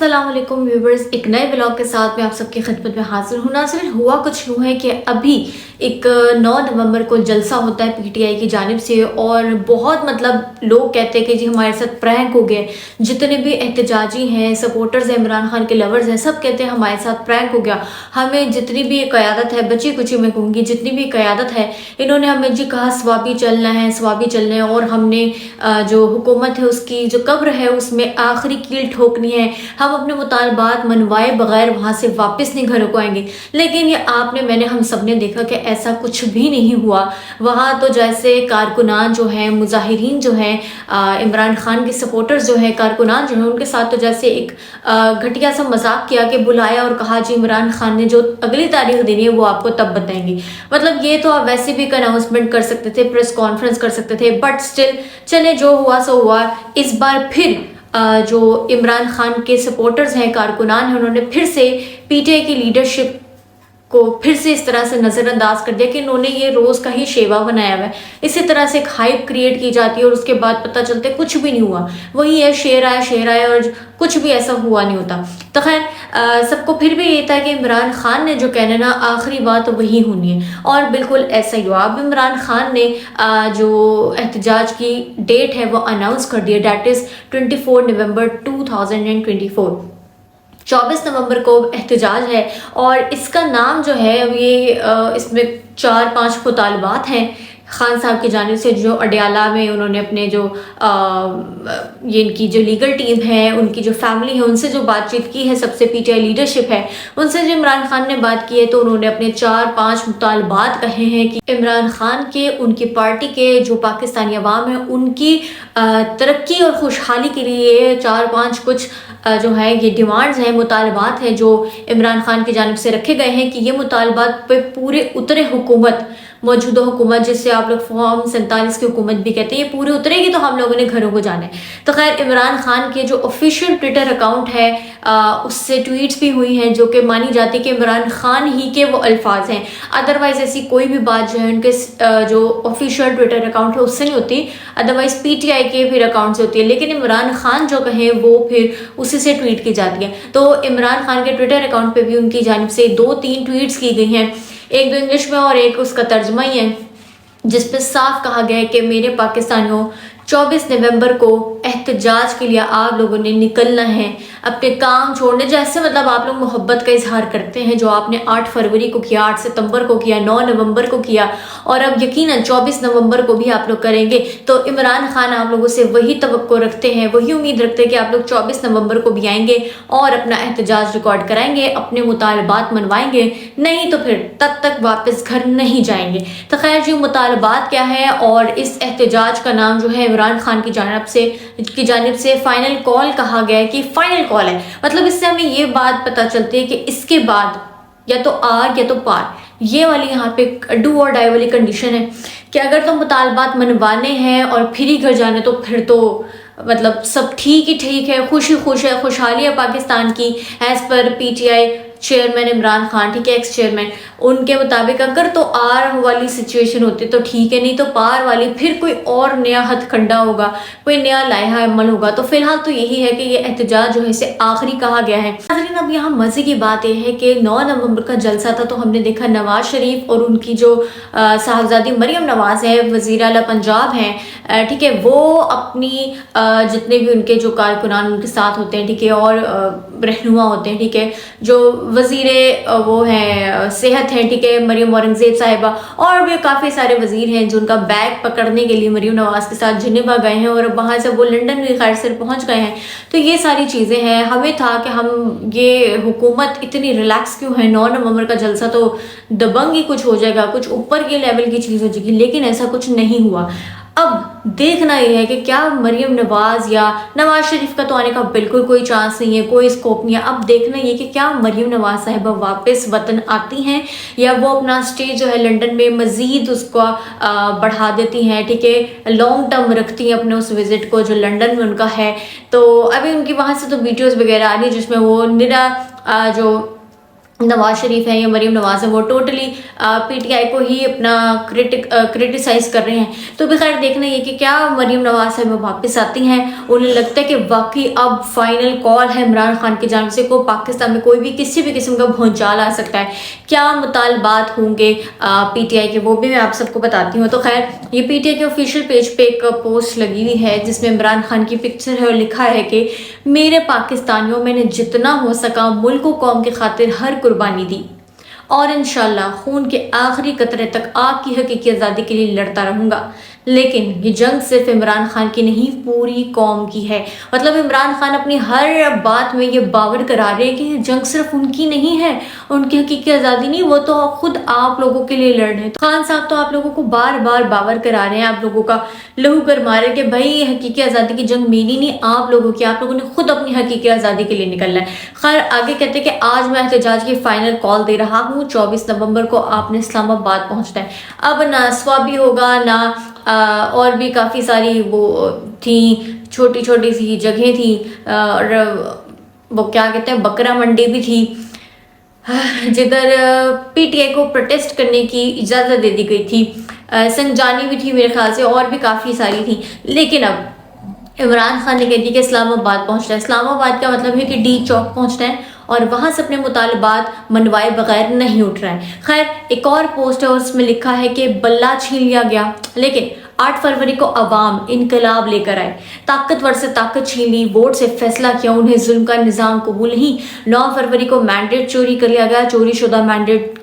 अस्सलाम वालेकुम व्यूवर्स, एक नए ब्लॉग के साथ मैं आप सबकी खिदमत में हाजिर हूँ। नाज़रीन, हुआ कुछ यूँ है कि अभी एक 9 नवंबर को जलसा होता है पीटीआई की जानिब से और बहुत लोग कहते हैं कि जी हमारे साथ प्रैंक हो गया। जितने भी एहतजाजी हैं, सपोर्टर्स हैं, इमरान खान के लवर्स हैं, सब कहते हैं हमारे साथ प्रैंक हो गया। हमें जितनी भी क़यादत है, बची कुची मैं कहूँगी, जितनी भी क़यादत है, इन्होंने हमें जी कहा स्वाबी चलना है, स्वाबी चलना है और हमने जो हुकूमत है उसकी जो कब्र है उसमें आखिरी कील ठोकनी है। हम अपने मुतालबात मनवाए बगैर वहाँ से वापस नहीं घरों को आएंगे। लेकिन ये मैंने हम सब ने देखा कि ऐसा कुछ भी नहीं हुआ। वहाँ तो जैसे कारकुनान जो हैं, मुजाहिरीन जो हैं, इमरान खान के सपोर्टर्स जो हैं, कारकुनान जो हैं, उनके साथ तो जैसे एक घटिया सा मजाक किया कि बुलाया और कहा जी इमरान खान ने जो अगली तारीख देनी है वो आपको तब बताएंगे। ये तो आप वैसे भी एक अनाउंसमेंट कर सकते थे, प्रेस कॉन्फ्रेंस कर सकते थे, बट स्टिल चले जो हुआ सो हुआ। इस बार फिर जो इमरान खान के सपोर्टर्स हैं, कारकुनान हैं, उन्होंने फिर से पीटीआई की लीडरशिप को फिर से इस तरह से नज़रअंदाज कर दिया कि इन्होंने ये रोज़ का ही शेवा बनाया हुआ है। इसी तरह से एक हाइप क्रिएट की जाती है और उसके बाद पता चलता है कुछ भी नहीं हुआ। वही है, शेर आया और कुछ भी ऐसा हुआ नहीं होता। तो खैर सबको फिर भी ये था कि इमरान खान ने जो कहना ना आखिरी बात वही होनी है और बिल्कुल ऐसा ही हुआ। अब इमरान खान ने जो एहतजाज की डेट है वो अनाउंस कर दिया, डेट इज़ 24 नवंबर 2024। 24 नवंबर को एहतजाज है और इसका नाम जो है ये इसमें 4-5 मुतालबात हैं खान साहब की जानिब से, जो अडयाला में उन्होंने अपने जो ये इनकी जो लीगल टीम है, उनकी जो फैमिली है, उनसे जो बातचीत की है, सबसे पीटीआई लीडरशिप है उनसे जो इमरान खान ने बात की है, तो उन्होंने अपने 4-5 मुतालबात कहे हैं कि इमरान खान के, उनकी पार्टी के, जो पाकिस्तानी अवाम है, उनकी तरक्की और खुशहाली के लिए 4-5 कुछ जो है ये डिमांड्स हैं, मुतालबात हैं जो इमरान खान की जानिब से रखे गए हैं कि ये मुतालबात पे पूरे उतरे हुकूमत, मौजूदा हुकूमत, जिससे आप लोग फॉर्म 47 की हुकूमत भी कहते हैं, ये पूरी उतरेगी तो हम लोगों ने घरों को जाना है। तो खैर इमरान खान के जो ऑफिशियल ट्विटर अकाउंट है उससे ट्वीट्स भी हुई हैं जो कि मानी जाती है कि इमरान खान ही के वो अल्फाज हैं। अदरवाइज़ ऐसी कोई भी बात जो है उनके जो ऑफिशियल ट्विटर अकाउंट है उससे नहीं होती, अदरवाइज़ पीटीआई के फिर अकाउंट से होती है। लेकिन इमरान खान जो कहें वो फिर उसी से ट्वीट की जाती है। तो इमरान खान के ट्विटर अकाउंट पर भी उनकी जानिब से 2-3 ट्वीट्स की गई हैं, एक तो इंग्लिश में और एक उसका तर्जमा ही है, जिस पे साफ कहा गया है कि मेरे पाकिस्तानियों 24 नवंबर को एहतजाज के लिए आप लोगों ने निकलना है, अपने काम छोड़ने। जैसे आप लोग मोहब्बत का इजहार करते हैं जो आपने 8 फरवरी को किया, 8 सितंबर को किया, 9 नवंबर को किया और अब यकीनन 24 नवंबर को भी आप लोग करेंगे। तो इमरान खान आप लोगों से वही तवक्को रखते हैं, वही उम्मीद रखते हैं कि आप लोग 24 नवंबर को भी आएंगे और अपना एहतजाज रिकॉर्ड कराएंगे, अपने मुतालबात मनवाएंगे, नहीं तो फिर तब तक वापस घर नहीं जाएंगे। तो खैर जी मुतालबात क्या है और इस एहतजाज का नाम जो है इमरान खान की जानिब से फाइनल कॉल कहा गया है कि फाइनल कॉल है। इससे हमें ये बात पता चलती है कि इसके बाद या तो आर या तो पार, ये वाली यहाँ पे डू और डाई वाली कंडीशन है कि अगर तो मुतालबात मनवाने हैं और फिर ही घर जाने तो फिर तो सब ठीक ही ठीक है, खुशहाली है पाकिस्तान की as per PTI chairman Imran Khan, ठीक है, एक्स चेयरमैन, उनके मुताबिक अगर तो आर वाली सिचुएशन होती तो ठीक है, नहीं तो पार वाली फिर कोई और नया हथकंडा होगा, कोई नया लाइहा अमल होगा। तो फिलहाल तो यही है कि ये एहतजाज जो है इसे आखिरी कहा गया है। लेकिन अब यहाँ मजे की बात यह है कि 9 नवंबर का जलसा था तो हमने देखा नवाज शरीफ और उनकी जो साहबजादी मरियम नवाज है, वज़ीर आला पंजाब हैं, ठीक है, वो अपनी जितने भी उनके जो कारकुनान उनके साथ होते हैं, ठीक है, और रहनुमा होते हैं, ठीक है, जो वज़ीर वो हैं सेहत हैं, ठीक है, मरियम औरंगज़ेब साहिबा, और भी काफ़ी सारे वज़ीर हैं जो उनका बैग पकड़ने के लिए मरियम नवाज़ के साथ जिनेवा गए हैं और वहाँ से वो लंदन भी खैर से पहुँच गए हैं। तो ये सारी चीज़ें हैं। हमें था कि हम ये हुकूमत इतनी रिलैक्स क्यों है, 9 नवंबर का जलसा तो दबंग ही कुछ हो जाएगा, कुछ ऊपर के लेवल की चीज़ हो जाएगी, लेकिन ऐसा कुछ नहीं हुआ। अब देखना यह है कि क्या मरियम नवाज या नवाज शरीफ का तो आने का बिल्कुल कोई चांस नहीं है, कोई स्कोप नहीं है। अब देखना ये कि क्या मरियम नवाज साहिबा वापस वतन आती हैं या वो अपना स्टे जो है लंदन में मज़ीद उसको बढ़ा देती हैं, ठीक है, लॉन्ग टर्म रखती हैं अपने उस विज़िट को जो लंदन में उनका है। तो अभी उनकी वहाँ से तो वीडियोज़ वगैरह आ रही है जिसमें वो निरा जो नवाज शरीफ है या मरीम नवाज है वो टोटली पीटीआई को ही अपना क्रिटिसाइज कर रहे हैं। तो भी खैर देखना ये कि क्या मरीम नवाज साहब वो वापस आती हैं, उन्हें लगता है कि वाकई अब फाइनल कॉल है इमरान खान की जानिब से को पाकिस्तान में कोई भी किसी भी किस्म का भूचाल आ सकता है, क्या मुतालबात होंगे पीटीआई के, वो भी मैं आप सबको बताती हूँ। तो खैर ये पीटीआई के ऑफिशियल पेज पे एक पोस्ट लगी हुई है जिसमें इमरान खान की पिक्चर है और लिखा है कि मेरे पाकिस्तानियों, मैंने जितना हो सका मुल्क व कौम की खातिर हर कुर्बानी दी और इंशाल्लाह खून के आखिरी कतरे तक आपकी हकीकी आज़ादी के लिए लड़ता रहूँगा। लेकिन ये जंग सिर्फ इमरान खान की नहीं, पूरी कौम की है। मतलब इमरान खान अपनी हर बात में ये बावर करा रहे हैं कि ये जंग सिर्फ उनकी नहीं है, उनकी हकीकी आज़ादी नहीं, वो तो खुद आप लोगों के लिए लड़ रहे हैं। खान साहब तो आप लोगों को बार बार बावर करा रहे हैं, आप लोगों का लहू गरमा रहे हैं कि भाई हकीकी आज़ादी की जंग मेरी नहीं, आप लोगों की, आप लोगों ने खुद अपनी हकीकी आज़ादी के लिए निकलना है। खैर आगे कहते हैं कि आज मैं एहतजाज की फाइनल कॉल दे रहा हूँ, 24 नवंबर को आपने इस्लामाबाद पहुँचना है। अब ना स्वाबी होगा ना और भी काफ़ी सारी वो थी, छोटी छोटी सी जगह थी और वो क्या कहते हैं बकरा मंडी भी थी जिधर पीटीआई को प्रोटेस्ट करने की इजाज़त दे दी गई थी। संजानी भी थी मेरे ख्याल से, और भी काफ़ी सारी थी। लेकिन अब इमरान खान ने कह दिया कि इस्लामाबाद पहुंचना है। इस्लामाबाद का मतलब है कि डी चौक पहुंचना है और वहाँ से अपने मुतालबात मनवाए बगैर नहीं उठ रहा है। खैर एक और पोस्ट है उसमें लिखा है कि बल्ला छीन लिया गया, लेकिन 8 फरवरी को अवाम इनकलाब लेकर आए, ताकतवर से ताकत छीन ली, वोट से फैसला किया, उन्हें जुल्म का निज़ाम कबूल नहीं। 9 फरवरी को मैंडेट चोरी कर लिया गया, चोरी शुदा मैंडेट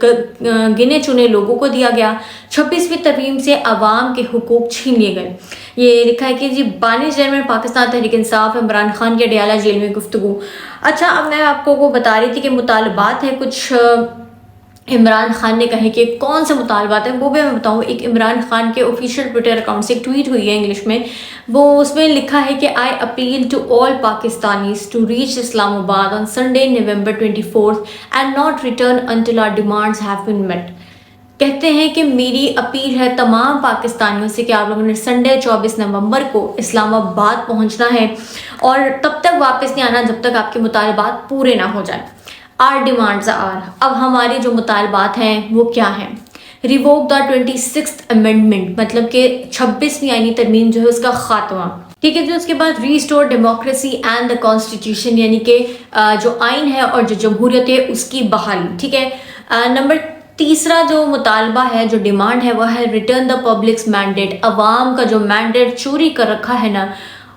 गिने चुने लोगों को दिया गया। 26वीं तरमीम से अवाम के हुकूक छीन लिए गए। ये लिखा है कि जी बानी चेयरमैन पाकिस्तान तहरीक इंसाफ इमरान खान के अडयाला जेल में गुफ्तगू। अच्छा अब मैं आपको वो बता रही थी कि मुतालबात है कुछ इमरान खान ने कहे कि कौन से मुतालबात हैं वो भी मैं बताऊँ। एक इमरान खान के ऑफिशियल ट्विटर अकाउंट से एक ट्वीट हुई है इंग्लिश में, वो उसमें लिखा है कि I appeal to all Pakistanis to reach Islamabad on Sunday November 24 and not return until our demands have been met. कहते हैं कि मेरी अपील है तमाम पाकिस्तानियों से कि आप लोगों ने संडे 24 नवंबर को इस्लामाबाद पहुंचना है और तब तक वापस नहीं आना जब तक आपके मुतालबात पूरे ना हो जाए। आर डिमांड्स आर, अब हमारी जो मुतालबात हैं वो क्या हैं? रिवोक द 26th अमेंडमेंट, मतलब कि 26वीं आईनी तरमीम जो है उसका खात्मा, ठीक है। जो उसके बाद restore democracy and the constitution, यानी कि जो आइन है और जो जमहूरियत है उसकी बहाली, ठीक है। नंबर तीसरा जो मुतालबा है, जो डिमांड है, वह है रिटर्न द पब्लिक्स मैंडेट, अवाम का जो मैंडेट चोरी कर रखा है ना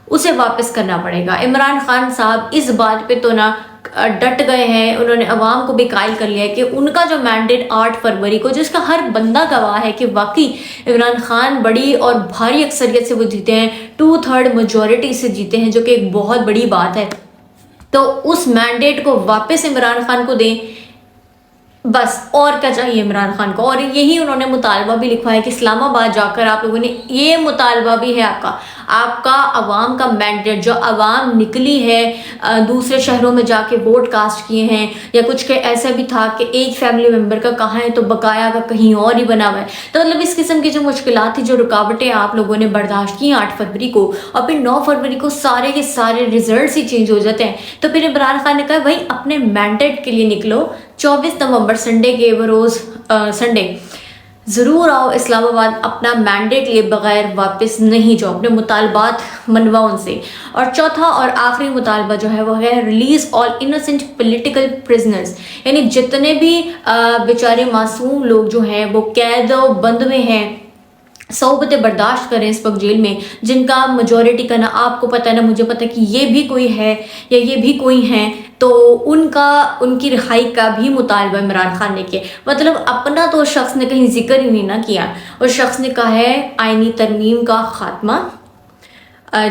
उसे वापस करना पड़ेगा। इमरान खान साहब इस बात पे तो ना डट गए हैं, उन्होंने अवाम को भी कायल कर लिया है कि उनका जो मैंडेट 8 फरवरी को, जिसका हर बंदा गवाह है कि वाकई इमरान खान बड़ी और भारी अक्सरियत से वो जीते हैं, 2/3 मेजॉरिटी से जीते हैं, जो कि एक बहुत बड़ी बात है। तो उस मैंडेट को वापस इमरान खान को दें, बस और क्या चाहिए इमरान खान को। और यही उन्होंने मुतालबा भी लिखा है कि इस्लामाबाद जाकर आप लोगों ने, ये मुतालबा भी है आपका अवाम का मैंडेट, जो अवाम निकली है दूसरे शहरों में जाके वोट कास्ट किए हैं, या कुछ के ऐसा भी था कि एक फैमिली मेम्बर का कहाँ है तो बकाया का कहीं और ही बना हुआ है। तो मतलब इस किस्म की जो मुश्किलात थी, जो रुकावटें आप लोगों ने बर्दाश्त की 8 फरवरी को, और फिर 9 फरवरी को सारे के सारे रिजल्ट ही चेंज हो जाते हैं। तो फिर इमरान खान ने कहा भाई अपने मैंडेट के लिए निकलो, 24 नवंबर संडे के बरोज़ संडे ज़रूर आओ इस्लामाबाद, अपना मैंडेट लिए बगैर वापस नहीं जाओ, अपने मुतालबात मनवाओ उनसे। और चौथा और आखिरी मुतालबा जो है वो है release all innocent political prisoners, यानी जितने भी बेचारे मासूम लोग जो हैं वो कैद बंद में हैं, सोबतें बर्दाश्त करें इस वक्त जेल में, जिनका मेजॉरिटी का ना आपको पता है ना मुझे पता है कि ये भी कोई है या ये भी कोई हैं, तो उनकी रिहाई का भी मुतालबा इमरान खान ने किया। मतलब अपना तो शख्स ने कहीं जिक्र ही नहीं ना किया, और शख्स ने कहा है आईनी तरमीम का खात्मा,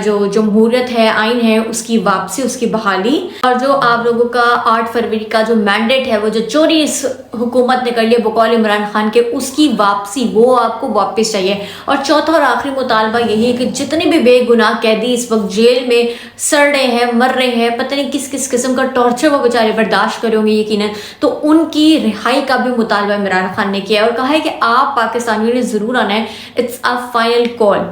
जो जमहूरियत है, आइन है, उसकी वापसी, उसकी बहाली, और जो आप लोगों का 8 फरवरी का जो मैंडेट है, वो जो चोरी इस हुकूमत ने कर लिया बकौल इमरान खान के, उसकी वापसी, वो आपको वापस चाहिए। और चौथा और आखिरी मुतालबा यही है कि जितने भी बेगुनाह कैदी इस वक्त जेल में सड़ रहे हैं, मर रहे हैं, पता नहीं किस किस किस्म का टॉर्चर वो बेचारे बर्दाश्त करे होंगे यकीनन, तो उनकी रिहाई का भी मुतालबा इमरान खान ने किया और कहा है कि आप पाकिस्तानियों ने ज़रूर आना है। इट्स अ फाइनल कॉल,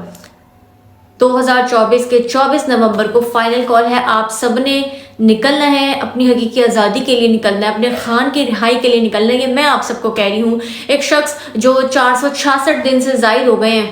2024 के 24 नवंबर को फाइनल कॉल है, आप सबने نکلنا ہے، اپنی حقیقی آزادی کے لیے نکلنا ہے، اپنے خان کی رہائی کے لیے نکلنا ہے. یہ میں آپ سب کو کہہ رہی ہوں. ایک شخص جو 466 دن سے زائد ہو گئے ہیں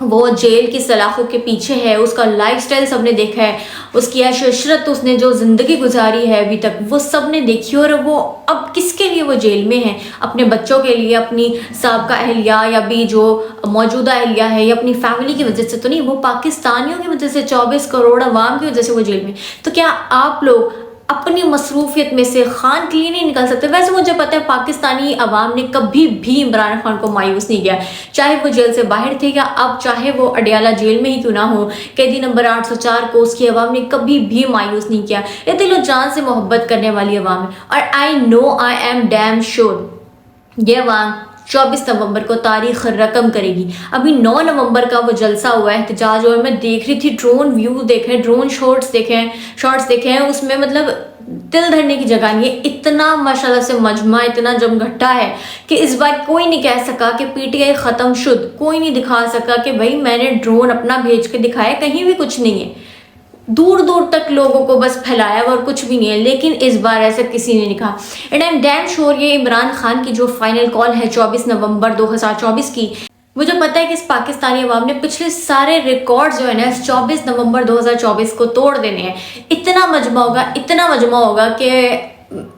وہ جیل کی سلاخوں کے پیچھے ہے، اس کا لائف سٹائل سب نے دیکھا ہے، اس کی عیش و عشرت، اس نے جو زندگی گزاری ہے ابھی تک وہ سب نے دیکھی. اور وہ اب کس کے لیے وہ جیل میں ہے؟ اپنے بچوں کے لیے، اپنی سابقہ اہلیہ یا بھی جو موجودہ اہلیہ ہے یا اپنی فیملی کی وجہ سے تو نہیں، وہ پاکستانیوں کی وجہ سے، 24 کروڑ عوام کی وجہ سے وہ جیل میں. تو کیا آپ لوگ اپنی مصروفیت میں سے خان کے لیے نہیں نکل سکتے؟ ویسے مجھے پتہ ہے پاکستانی عوام نے کبھی بھی عمران خان کو مایوس نہیں کیا، چاہے وہ جیل سے باہر تھے یا اب چاہے وہ اڈیالہ جیل میں ہی کیوں نہ ہو. قیدی نمبر 804 کو اس کی عوام نے کبھی بھی مایوس نہیں کیا. یہ دل و جان سے محبت کرنے والی عوام ہے. اور I am damn sure یہ عوام 24 نومبر کو تاریخ رقم کرے گی. ابھی 9 نومبر کا وہ جلسہ ہوا ہے احتجاج، اور میں دیکھ رہی تھی ڈرون ویو دیکھیں، ڈرون شارٹس دیکھیں، اس میں مطلب دل دھرنے کی جگہ نہیں ہے. اتنا ماشاءاللہ سے مجمع، اتنا جمگھٹا ہے کہ اس بار کوئی نہیں کہہ سکا کہ PTI ختم شد، کوئی نہیں دکھا سکا کہ بھائی میں نے ڈرون اپنا بھیج کے دکھایا. کہیں بھی کچھ نہیں ہے، دور دور تک لوگوں کو بس پھیلایا اور کچھ بھی نہیں ہے. لیکن اس بار ایسا کسی نے نہیں کہا. And I am damn sure یہ عمران خان کی جو فائنل کال ہے 24 نومبر 2024 کی، مجھے پتہ ہے کہ اس پاکستانی عوام نے پچھلے سارے ریکارڈ جو ہے نا اس 24 نومبر 2024 کو توڑ دینے ہیں. اتنا مجمع ہوگا کہ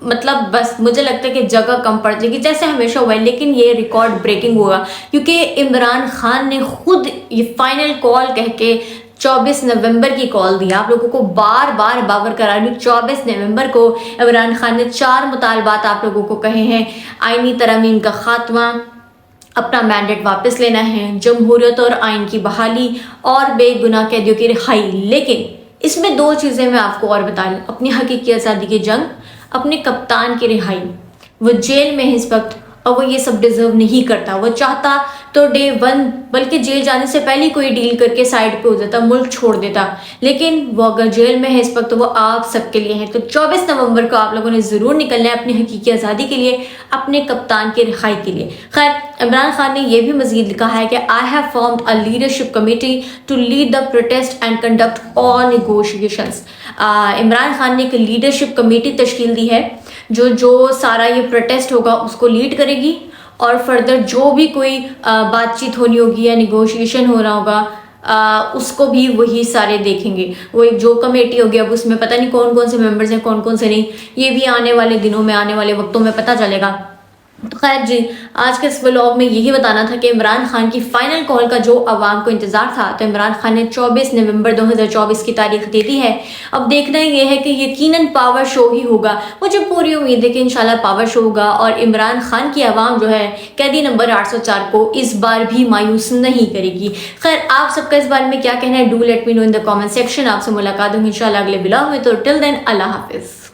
مطلب بس مجھے لگتا ہے کہ جگہ کم پڑ جائے گی، جیسے ہمیشہ ہوا ہے. لیکن یہ ریکارڈ بریکنگ ہوگا کیونکہ عمران خان نے خود یہ فائنل کال کہہ کے 24 نومبر کی کال دی. آپ لوگوں کو بار بار باور کرا رہی ہوں، 24 نومبر کو عمران خان نے 4 مطالبات آپ لوگوں کو کہے ہیں. آئینی ترامیم کا خاتمہ، اپنا مینڈیٹ واپس لینا ہے، جمہوریت اور آئین کی بحالی اور بے گناہ قیدیوں کی رہائی. لیکن اس میں 2 چیزیں میں آپ کو اور بتا رہی ہوں: اپنی حقیقی آزادی کی جنگ، اپنے کپتان کی رہائی. وہ جیل میں اس وقت اور وہ یہ سب ڈیزرو نہیں کرتا. وہ چاہتا تو ڈے 1 بلکہ جیل جانے سے پہلے کوئی ڈیل کر کے سائڈ پہ ہو جاتا، ملک چھوڑ دیتا. لیکن وہ اگر جیل میں ہے اس وقت تو وہ آپ سب کے لیے ہے. تو 24 نومبر کو آپ لوگوں نے ضرور نکلنا ہے اپنی حقیقی آزادی کے لیے، اپنے کپتان کی رہائی کے لیے. خیر، عمران خان نے یہ بھی مزید لکھا ہے کہ I have formed a leadership committee to lead the protest and conduct all negotiations. Imran Khan نے ایک لیڈرشپ کمیٹی تشکیل دی ہے جو سارا یہ پروٹیسٹ ہوگا اس کو لیڈ کرے گی، اور فردر جو بھی کوئی بات چیت ہونی ہوگی یا نیگوشیشن ہو رہا ہوگا اس کو بھی وہی سارے دیکھیں گے. وہ ایک جو کمیٹی ہوگی، اب اس میں پتہ نہیں کون کون سے ممبرز ہیں کون کون سے نہیں، یہ بھی آنے والے دنوں میں، آنے والے وقتوں میں پتہ چلے گا. تو خیر جی، آج کے اس ولاگ میں یہی بتانا تھا کہ عمران خان کی فائنل کال کا جو عوام کو انتظار تھا، تو عمران خان نے 24 نومبر 2024 کی تاریخ دے دی ہے. اب دیکھنا یہ ہے کہ یقیناً پاور شو ہی ہوگا. مجھے پوری امید ہے کہ انشاءاللہ پاور شو ہوگا اور عمران خان کی عوام جو ہے قیدی نمبر 804 کو اس بار بھی مایوس نہیں کرے گی. خیر، آپ سب کا اس بارے میں کیا کہنا ہے؟ Do let me know in the comment section. آپ سے ملاقات ہوگی انشاءاللہ اگلے ولاگ میں. تو ٹل دین اللہ حافظ.